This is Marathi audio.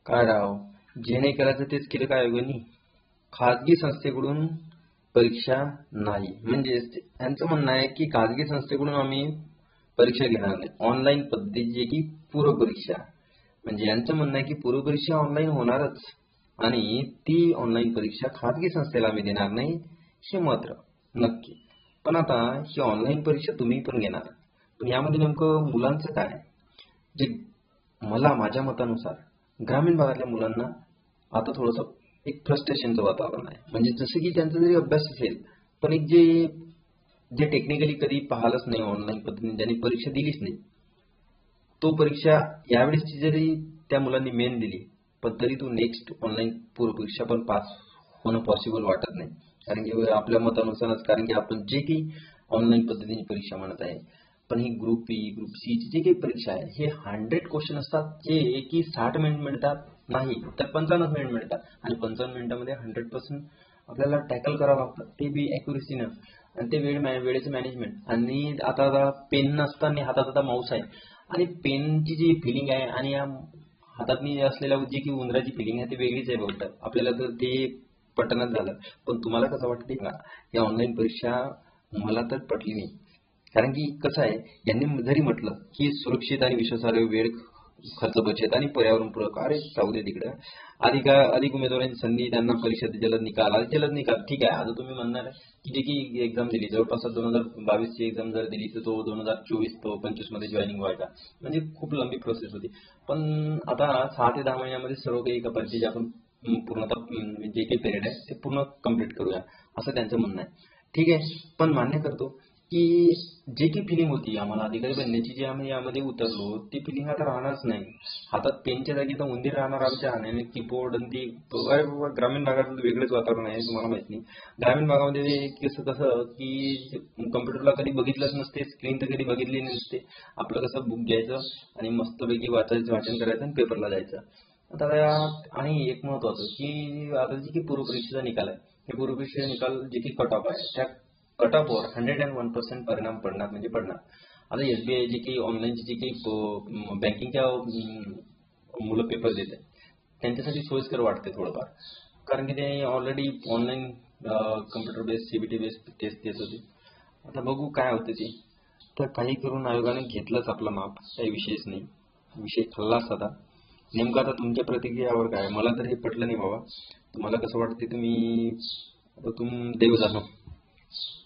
काय राव, जे नाही करायचं तेच केलं काय अवघणी. खाजगी संस्थेकडून परीक्षा नाही म्हणजे यांचं म्हणणं आहे की खाजगी संस्थेकडून आम्ही परीक्षा घेणार नाही. ऑनलाईन पद्धतीची की पूर्व परीक्षा, म्हणजे यांचं म्हणणं आहे की पूर्व परीक्षा ऑनलाईन होणारच आणि ती ऑनलाईन परीक्षा खाजगी संस्थेला आम्ही देणार नाही, हे मात्र नक्की. पण आता ही ऑनलाईन परीक्षा तुम्ही पण घेणार, पण यामध्ये नेमकं मुलांचं काय? जे माझ्या मतानुसार ग्रामीण भागातल्या मुलांना आता थोडंसं एक फ्रस्ट्रेशनचं वातावरण आहे. म्हणजे जसं की त्यांचा जरी अभ्यास असेल, पण एक जे जे टेक्निकली कधी पाहिलंच नाही, ऑनलाईन पद्धतीने ज्यांनी परीक्षा दिलीच नाही, तो परीक्षा यावेळेसची जरी त्या मुलांनी मेन दिली, पण तरी तो नेक्स्ट ऑनलाईन पूर्व परीक्षा पण पास होणं पॉसिबल वाटत नाही. कारण की आपल्या मतानुसारच, कारण की आपण जे काही ऑनलाईन पद्धतीने परीक्षा म्हणत आहे, पण ही ग्रुप बी ग्रुप सी ची जी काही परीक्षा आहे, हे 100 क्वेश्चन असतात जे की 60 मिनिट मिळतात, नाही तर 55 मिनिट मिळतात आणि 55 मिनिटामध्ये 100% आपल्याला टॅकल करावं लागतं, ते बी ॲक्युरेसीनं. आणि ते वेळेचं मॅनेजमेंट, आणि आता पेन नसतं आणि हातात आता माऊस आहे, आणि पेनची जी फिलिंग आहे आणि या हातात असलेल्या जी की उंदराची फिलिंग आहे ती वेगळीच आहे बहुतेक. आपल्याला तर ते पटनच झालं. पण तुम्हाला कसं वाटते का या ऑनलाईन परीक्षा? मला तर पटली नाही. कारण की कसं आहे, यांनी जरी म्हटलं की सुरक्षित आणि विश्वासार्ह, वेळ खर्च बचत आणि पर्यावरणपूरक, अरे जाऊ दे तिकडे. अधिक उमेदवारांची संधी, त्यांना परीक्षेत जलद निकाल. आता जलद निकाल ठीक आहे, आता तुम्ही म्हणणार आहे की जे की एक्झाम दिली जवळपास 2022 ची एक्झाम जर दिली तर तो 2024 तो 25 मध्ये जॉईनिंग व्हायचा, म्हणजे खूप लंबी प्रोसेस होती. पण आता 6 ते 10 महिन्यामध्ये सर्व काही एका पद्धतीचे आपण पूर्णतः जे काही पिरियड आहे ते पूर्ण कम्प्लीट करूया, असं त्यांचं म्हणणं आहे. ठीक आहे, पण मान्य करतो की जे काही फिलिंग होती आम्हाला अधिकारी बनण्याची, जी आम्ही यामध्ये उतरलो, ती फिलिंग आता राहणारच नाही. हातात पेनच्या जागी तर उंदीर राहणार आमच्या, आणि कीबोर्ड आणि ती. अरे बाबा, ग्रामीण भागात वेगळंच वातावरण आहे, तुम्हाला माहित नाही. ग्रामीण भागामध्ये कसं कसं की कम्प्युटरला कधी बघितलंच नसते, स्क्रीन तर कधी बघितली नसते. आपलं कसं बुक घ्यायचं आणि मस्तपैकी वाचायचं, वाचन करायचं आणि पेपरला जायचं. आता आणि एक महत्वाचं की आता जी काही पूर्वपरीक्षेचा निकाल आहे, हे पूर्वपरीक्षेचा निकाल जे काही कट ऑफ आहे, त्या कट ऑफवर 101% परिणाम पडणार म्हणजे पडणार. आता SBI जे काही ऑनलाईनची जी काही बँकिंगच्या मुलं पेपर देत आहेत, त्यांच्यासाठी सोयीस्कर वाटते थोडंफार. कारण की ते already online computer based CBT based test देत होते. आता बघू काय होते ते. तर काही करून आयोगाने घेतलंच आपला माप, काही विषयच नाही. विषय खाल्लाच आता. नेमकं आता तुमच्या प्रतिक्रियावर काय? मला तर हे पटलं नाही बाबा. तुम्हाला कसं वाटते? तुम्ही आता देव जाणो.